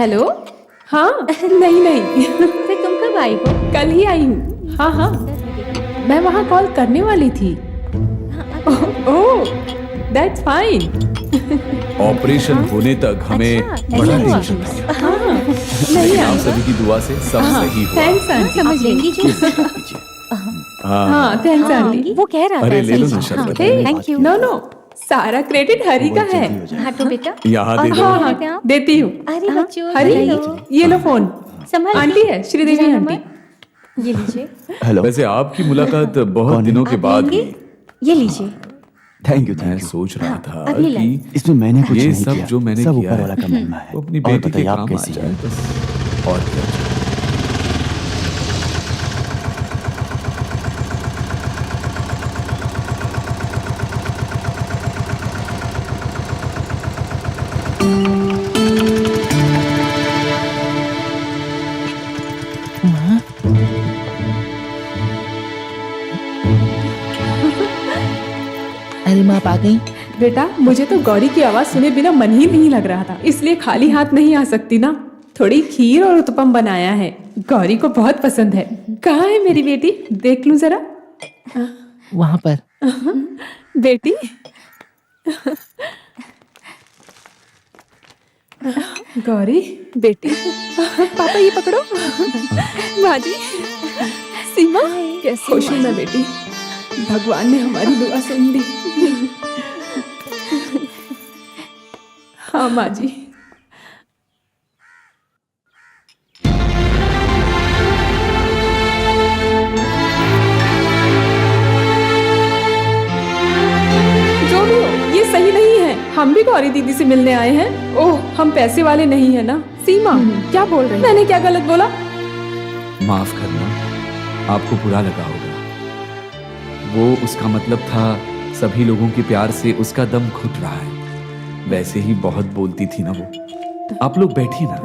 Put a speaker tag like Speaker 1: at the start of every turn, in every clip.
Speaker 1: Hello. हाँ नहीं नहीं फिर तुम कब आई हो? कल ही आई हूँ। हाँ हाँ मैं वहाँ कॉल करने वाली थी। Oh that's fine.
Speaker 2: ऑपरेशन होने तक हमें बड़ा टेंशन था,
Speaker 1: हाँ नहीं
Speaker 2: लेकिन आप
Speaker 1: आई।
Speaker 2: सभी की दुआ से सब सही हुआ।
Speaker 1: Thanks aunty.
Speaker 3: समझ लेंगी जी।
Speaker 1: हाँ थैंक्स आंटी।
Speaker 3: वो कह रहा था
Speaker 2: अरे ले लो
Speaker 3: ऐसा
Speaker 2: ना
Speaker 3: ही।
Speaker 2: शरबत।
Speaker 3: Thank you.
Speaker 1: नो नो सारा क्रेडिट हरी का है।
Speaker 3: हाँ तो बेटा।
Speaker 2: यहाँ दे दो।
Speaker 1: हाँ हाँ देती हूँ।
Speaker 3: अरे बच्चों
Speaker 1: हरी
Speaker 3: हेलो।
Speaker 1: ये लो फोन।
Speaker 3: संभाल
Speaker 1: आंटी है श्रीदेवी
Speaker 3: जरा
Speaker 1: आंटी।
Speaker 3: नंबर। ये लीजिए।
Speaker 4: हेलो।
Speaker 2: वैसे आपकी मुलाकात बहुत दिनों के
Speaker 3: आप
Speaker 2: बाद
Speaker 3: लेंगे?
Speaker 2: हुई।
Speaker 3: ये लीजिए।
Speaker 4: थैंक यू
Speaker 2: मैं
Speaker 4: थैंक यू।
Speaker 2: सोच रहा था
Speaker 3: अभी लाई।
Speaker 2: कि
Speaker 4: इसमें मैंने कुछ
Speaker 2: ये
Speaker 4: नहीं
Speaker 2: सब
Speaker 4: किया,
Speaker 2: जो मैंने
Speaker 4: सब
Speaker 2: किया
Speaker 4: ऊपर वाला का
Speaker 2: है
Speaker 4: महिमा है।
Speaker 2: वो अपनी
Speaker 4: और
Speaker 2: बेटी के
Speaker 4: बताइए आप
Speaker 2: काम आ
Speaker 4: कैसी
Speaker 2: जाए
Speaker 4: हैं?
Speaker 2: बस, और क्या।
Speaker 5: अरे माँ आप आ गई।
Speaker 1: बेटा मुझे तो गौरी की आवाज सुने बिना मन ही नहीं लग रहा था, इसलिए खाली हाथ नहीं आ सकती ना। थोड़ी खीर और उत्पम बनाया है, गौरी को बहुत पसंद है। कहाँ है मेरी बेटी, देख लूं जरा।
Speaker 5: वहां पर
Speaker 1: बेटी गौरी बेटी पापा ये पकड़ो। बाजी सीमा कैसी खुश हूं मैं बेटी, भगवान ने हमारी दुआ सुन ली। हाँ माँ जी। जो भी हो ये सही नहीं है, हम भी गौरी दीदी से मिलने आए हैं। ओह हम पैसे वाले नहीं है ना। सीमा क्या बोल रही, मैंने क्या गलत बोला?
Speaker 2: माफ करना, आपको बुरा लगा होगा। वो उसका मतलब था सभी लोगों के प्यार से उसका दम घुट रहा है। वैसे ही बहुत बोलती थी ना वो। आप लोग बैठिए ना।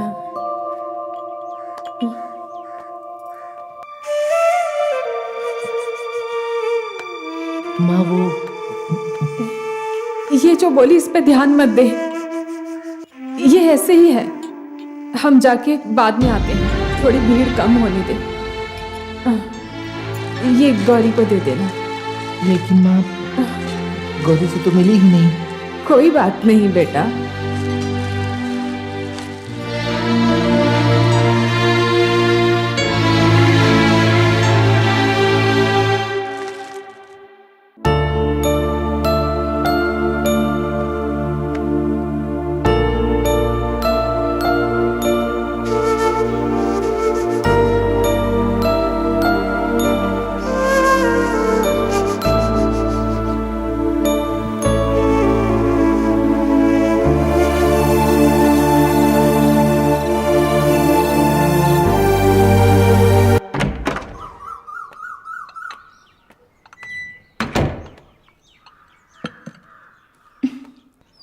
Speaker 5: माँ वो
Speaker 1: ये जो बोली इस पे ध्यान मत दे, ये ऐसे ही है। हम जाके बाद में आते हैं, थोड़ी भीड़ कम होने दे। ये गौरी को दे देना।
Speaker 5: लेकिन माँ गौरी से तो मिली ही नहीं।
Speaker 1: कोई बात नहीं बेटा।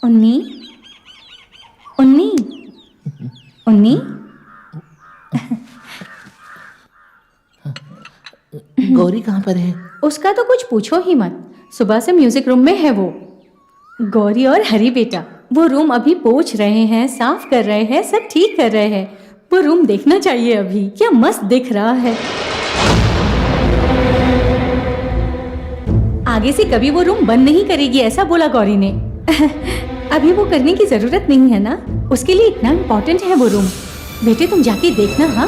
Speaker 3: उन्नी उन्नी उन्नी।
Speaker 5: गौरी कहाँ पर है?
Speaker 3: उसका तो कुछ पूछो ही मत, सुबह से म्यूजिक रूम में है वो। गौरी और हरी बेटा वो रूम अभी पोंछ रहे हैं, साफ कर रहे हैं, सब ठीक कर रहे हैं। वो रूम देखना चाहिए अभी, क्या मस्त दिख रहा है। आगे से कभी वो रूम बंद नहीं करेगी ऐसा बोला गौरी ने। अभी वो करने की जरूरत नहीं है ना, उसके लिए इतना इम्पोर्टेंट है वो रूम। बेटे तुम जाके देखना। हाँ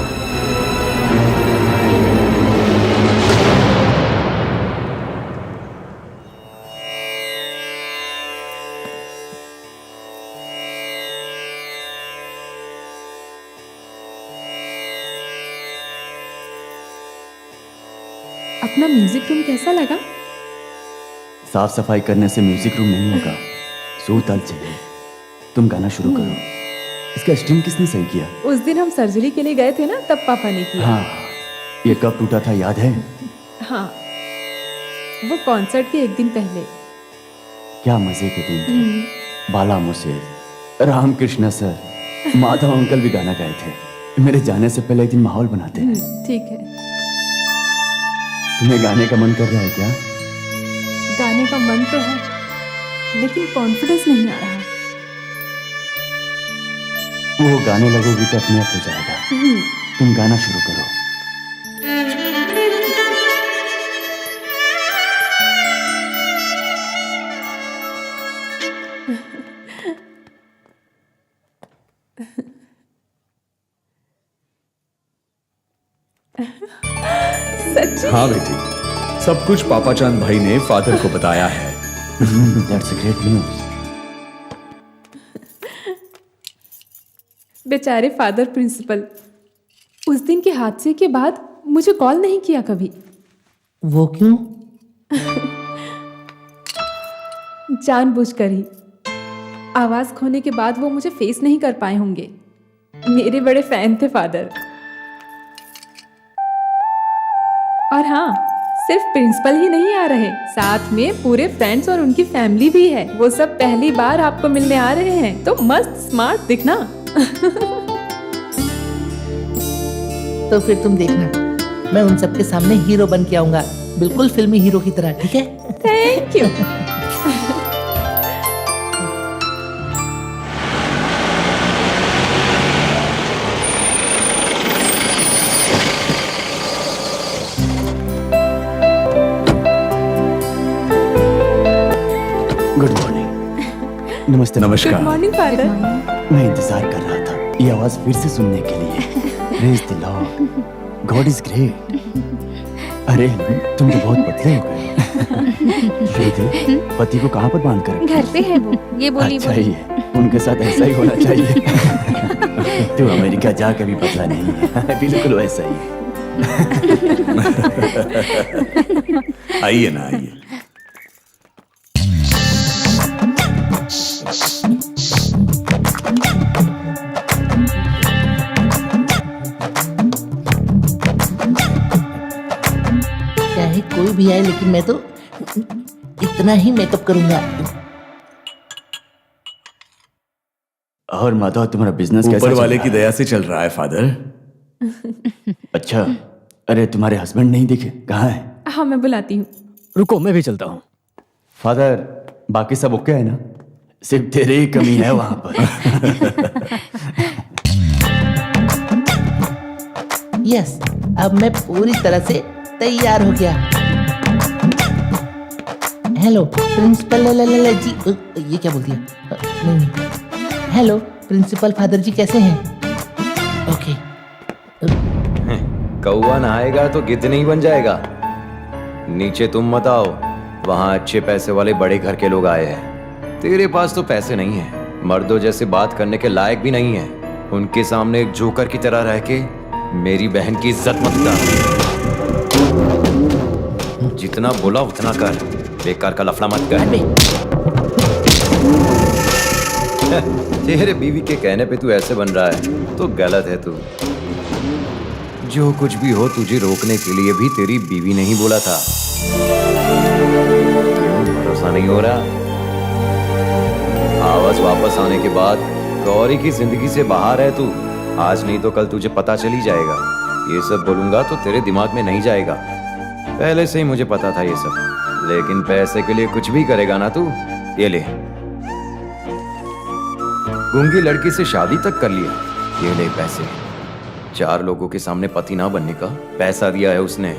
Speaker 1: अपना म्यूजिक रूम कैसा लगा?
Speaker 4: साफ सफाई करने से म्यूजिक रूम नहीं होगा, सो ताल चाहिए। तुम गाना शुरू करो। इसका स्ट्रिंग किसने सही किया?
Speaker 1: उस दिन हम सर्जरी के लिए गए थे ना, तब पापा ने किया।
Speaker 4: हाँ, ये कब टूटा था याद है?
Speaker 1: हाँ वो कॉन्सर्ट के एक दिन पहले।
Speaker 4: क्या मजे के दिन थे। बाला मुझसे रामकृष्ण सर, माधव अंकल भी गाना गाए थे। मेरे जाने से पहले एक दिन माहौल बनाते हैं।
Speaker 1: ठीक है।
Speaker 4: तुम्हें गाने का मन कर रहा है क्या?
Speaker 1: गाने का मन तो है, लेकिन कॉन्फिडेंस नहीं आ रहा।
Speaker 4: वो गाने लगोगी तो अपने आप हो जाएगा। तुम गाना शुरू करो।
Speaker 1: सच्ची?
Speaker 2: हाँ बेटी, सब कुछ पापा चांद भाई ने फादर को बताया है।
Speaker 4: That's a great news.
Speaker 1: बेचारे फादर प्रिंसिपल, उस दिन के हादसे के बाद मुझे कॉल नहीं किया कभी।
Speaker 5: वो क्यों?
Speaker 1: जानबूझकर ही। आवाज खोने के बाद वो मुझे फेस नहीं कर पाए होंगे। मेरे बड़े फैन थे फादर। और हाँ, सिर्फ प्रिंसिपल ही नहीं आ रहे, साथ में पूरे फ्रेंड्स और उनकी फैमिली भी है। वो सब पहली बार आपको मिलने आ रहे हैं, तो मस्त स्मार्ट दिखना।
Speaker 5: तो फिर तुम देखना, मैं उन सबके सामने हीरो बन के आऊंगा, बिल्कुल फिल्मी हीरो की तरह, ठीक है?
Speaker 1: Thank you.
Speaker 4: Good morning. नमस्ते।
Speaker 2: नमस्कार।
Speaker 1: Good morning father.
Speaker 4: मैं इंतजार कर रहा था ये आवाज फिर से सुनने के लिए। Praise the Lord, God is great. अरे तुम तो बहुत पतले हो गए। श्रुति, पति को कहाँ पर बांध कर रखा?
Speaker 3: घर पे है वो, ये बोली
Speaker 4: अच्छा ही है, उनके साथ ऐसा ही होना चाहिए। तू अमेरिका जा कभी पतला नहीं है, बिल्कुल वैसा ही है।
Speaker 2: आइए ना, आइए।
Speaker 5: चाहे कोई भी आए, लेकिन मैं तो इतना ही मेकअप करूंगा।
Speaker 4: और माधव, तुम्हारा बिजनेस कैसा
Speaker 2: ऊपर
Speaker 4: चल
Speaker 2: वाले
Speaker 4: रहा
Speaker 2: की
Speaker 4: है?
Speaker 2: दया से चल रहा है फादर।
Speaker 4: अच्छा, अरे तुम्हारे हस्बैंड नहीं दिखे, कहाँ है?
Speaker 1: हाँ, मैं बुलाती हूँ।
Speaker 6: रुको, मैं भी चलता हूँ।
Speaker 4: फादर, बाकी सब ओके है ना? सिर्फ तेरे ही कमी है वहां पर।
Speaker 5: यस, अब मैं पूरी तरह से तैयार हो गया। हेलो प्रिंसिपल जी, ये क्या बोल दिया? नहीं। हेलो प्रिंसिपल फादर जी, कैसे हैं? ओके।
Speaker 7: कौवा नहाएगा तो गिद्ध नहीं बन जाएगा। नीचे तुम मत आओ, वहां अच्छे पैसे वाले बड़े घर के लोग आए हैं। तेरे पास तो पैसे नहीं है, मर्दों जैसे बात करने के लायक भी नहीं है। उनके सामने एक जोकर की तरह रह के मेरी बहन की इज्जत मत कर। जितना बोला उतना कर, बेकार का लफड़ा मत कर। तेरे बीवी के कहने पे तू ऐसे बन रहा है तो गलत है तू। जो कुछ भी हो, तुझे रोकने के लिए भी तेरी बीवी नहीं बोला था। क्यों भरोसा नहीं हो रहा? आवाज वापस आने के बाद गौरी की जिंदगी से बाहर है तू। आज नहीं तो कल तुझे पता चल ही जाएगा। ये सब बोलूंगा तो तेरे दिमाग में नहीं जाएगा। पहले से ही मुझे पता था ये सब, लेकिन पैसे के लिए कुछ भी करेगा ना तू। ये ले, गूंगी लड़की से शादी तक कर लिया। ये ले पैसे, 4 लोगों के सामने पति ना बनने का पैसा दिया है उसने।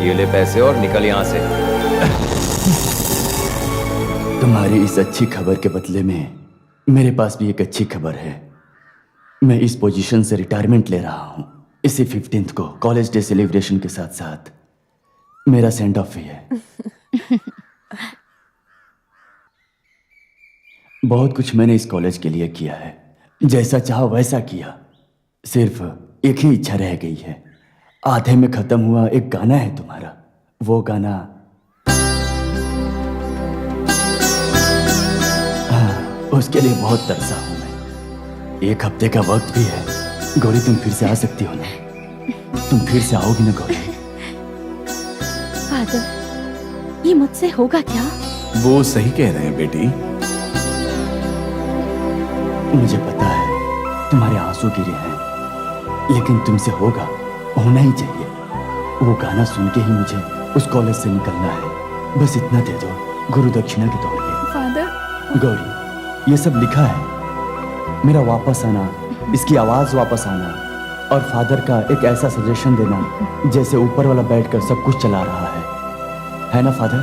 Speaker 7: ये ले पैसे और निकल यहां से।
Speaker 4: तुम्हारी इस अच्छी खबर के बदले में मेरे पास भी एक अच्छी खबर है। मैं इस पोजीशन से रिटायरमेंट ले रहा हूं। इसी 15th को कॉलेज डे सेलिब्रेशन के साथ साथ मेरा सेंड ऑफ भी है। बहुत कुछ मैंने इस कॉलेज के लिए किया है, जैसा चाहा वैसा किया। सिर्फ एक ही इच्छा रह गई है। आधे में खत्म हुआ एक गाना है तुम्हारा, वो गाना उसके लिए बहुत तरसा हूं मैं। 1 हफ्ते का वक्त भी है। गौरी, तुम फिर से आ सकती हो ना? तुम फिर से आओगी ना गौरी?
Speaker 3: फादर, ये मुझसे होगा क्या?
Speaker 2: वो सही कह रहे हैं बेटी।
Speaker 4: मुझे पता है तुम्हारे आंसू गिरे हैं, लेकिन तुमसे होगा, होना ही चाहिए। वो गाना सुन के ही मुझे उस कॉलेज से निकलना है। बस इतना दे दो, गुरु दक्षिणा के तौर पे।
Speaker 1: फादर,
Speaker 4: गौरी, ये सब लिखा है। मेरा वापस आना, इसकी आवाज वापस आना और फादर का एक ऐसा सजेशन देना जैसे ऊपर वाला बैठकर सब कुछ चला रहा है ना फादर?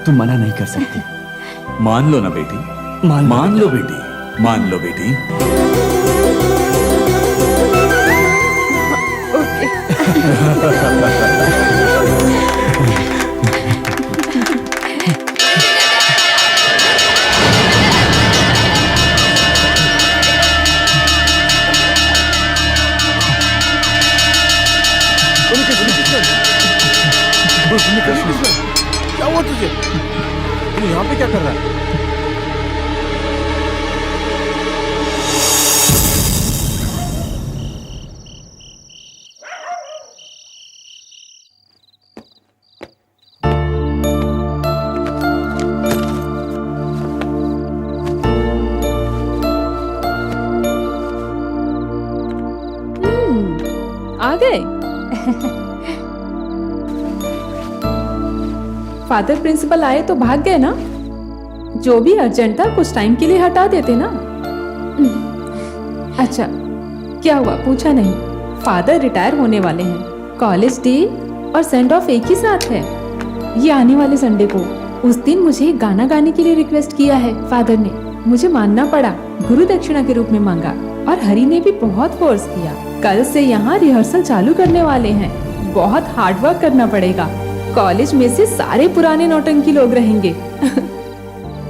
Speaker 4: तुम मना नहीं कर सकती।
Speaker 2: मान लो ना बेटी, मान लो बेटी, मान लो बेटी।
Speaker 6: क्या हुआ तुझे? तू यहाँ पे क्या कर रहा है?
Speaker 1: आ गए। फादर प्रिंसिपल आए तो भाग गए ना? जो भी अर्जेंट था कुछ टाइम के लिए हटा देते ना। अच्छा, क्या हुआ? पूछा नहीं। फादर रिटायर होने वाले हैं। कॉलेज डे और सेंड ऑफ एक ही साथ है। ये आने वाले संडे को। उस दिन मुझे एक गाना गाने के लिए रिक्वेस्ट किया है फादर ने। मुझे मानना पड़ा, गुरु दक्षिणा के रूप में मांगा और हरी ने भी बहुत फोर्स किया। कल से यहाँ रिहर्सल चालू करने वाले हैं। बहुत हार्ड वर्क करना पड़ेगा। कॉलेज में से सारे पुराने नौटंकी लोग रहेंगे।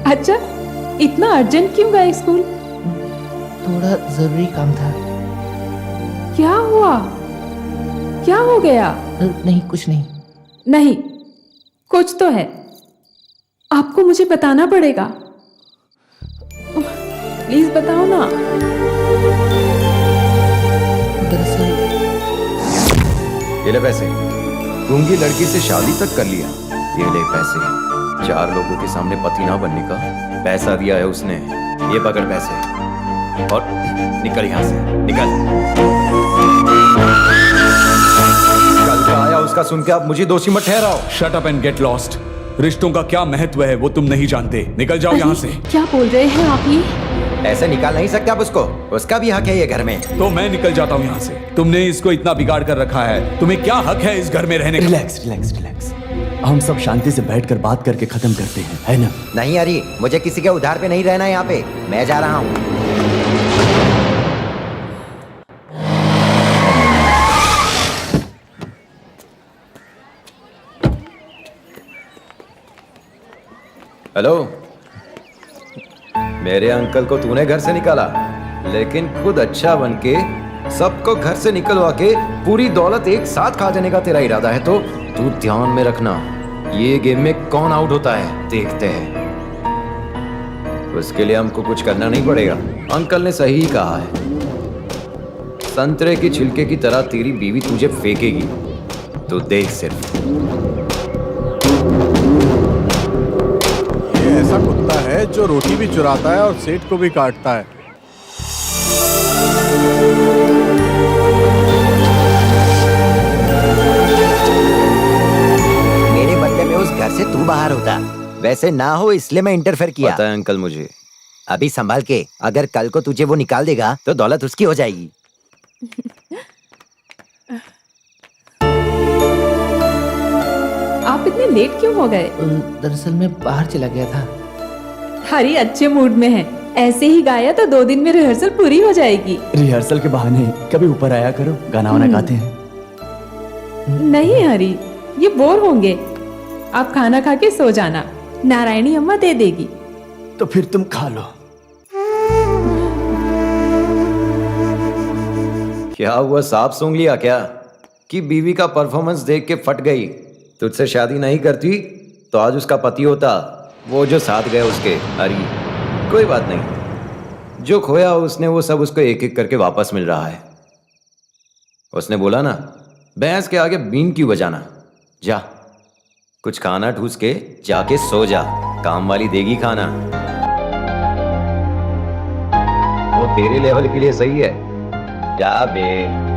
Speaker 1: अच्छा, इतना अर्जेंट क्यों गए स्कूल?
Speaker 5: थोड़ा जरूरी काम था।
Speaker 1: क्या हुआ? क्या हो गया?
Speaker 5: नहीं, कुछ नहीं।
Speaker 1: नहीं, कुछ तो है। आपको मुझे बताना पड़ेगा। प्लीज बताओ ना।
Speaker 5: दरअसल
Speaker 7: ये ले पैसे। गूंगी लड़की से शादी तक कर लिया। ये ले पैसे। 4 लोगों के सामने पति ना बनने का पैसा दिया है उसने। ये पकड़ पैसे और निकल यहाँ से, निकल। कल का आया उसका सुन के आप मुझे दोषी मत ठहराओ।
Speaker 2: Shut up and get lost. रिश्तों का क्या महत्व है वो तुम नहीं जानते। निकल जाओ यहाँ से।
Speaker 3: क्या बोल रहे हैं आप ये?
Speaker 7: ऐसे निकाल नहीं सकते आप उसको। उसका भी हक है ये घर में।
Speaker 2: तो मैं निकल जाता हूँ यहाँ से। तुमने इसको इतना बिगाड़ कर रखा है, तुम्हें क्या हक है इस घर में रहने का?
Speaker 4: Relax relax relax. हम सब शांति से बैठकर बात करके खत्म करते हैं, है ना?
Speaker 7: नहीं हरी, मुझे किसी के उधार पे नहीं रहना यहाँ पे। मैं जा रहा हूँ। हेलो, मेरे अंकल को तूने घर से निकाला, लेकिन खुद अच्छा बन के सबको घर से निकलवा के पूरी दौलत एक साथ खा जाने का तेरा इरादा है तो तू ध्यान में रखना, ये गेम में कौन आउट होता है देखते हैं। उसके लिए हमको कुछ करना नहीं पड़ेगा। अंकल ने सही कहा है। संतरे की छिलके की तरह तेरी बीवी तुझे फेंकेगी, तो देख सिर्फ।
Speaker 6: ये ऐसा कुत्ता है जो रोटी भी चुराता है और सेठ को भी काटता है।
Speaker 8: मेरे बदले में उस घर से तू बाहर होता। वैसे ना हो इसलिए मैं इंटरफेयर किया।
Speaker 7: पता है अंकल मुझे।
Speaker 8: अभी संभाल के, अगर कल को तुझे वो निकाल देगा तो दौलत उसकी हो जाएगी।
Speaker 1: आप इतने लेट क्यों हो गए?
Speaker 5: दरअसल मैं बाहर चला गया था।
Speaker 1: हरी अच्छे मूड में है। ऐसे ही गाया तो 2 दिन में रिहर्सल पूरी हो जाएगी।
Speaker 4: रिहर्सल के बहाने कभी ऊपर आया करो, गाना वाना गाते हैं।
Speaker 1: नहीं हरी, ये बोर होंगे। आप खाना खा के सो जाना, नारायणी अम्मा दे देगी।
Speaker 4: तो फिर तुम खा लो।
Speaker 7: क्या हुआ, सांप सूंघ लिया क्या? कि बीवी का परफॉर्मेंस देख के फट गई? तुझसे शादी नहीं करती तो आज उसका पति होता, वो जो साथ गया उसके। अरे कोई बात नहीं, जो खोया उसने वो सब उसको एक एक करके वापस मिल रहा है। उसने बोला ना, भैंस के आगे बीन क्यों बजाना। जा कुछ खाना ठूस के जाके सो जा, काम वाली देगी खाना। वो तेरे लेवल के लिए सही है। जा बे।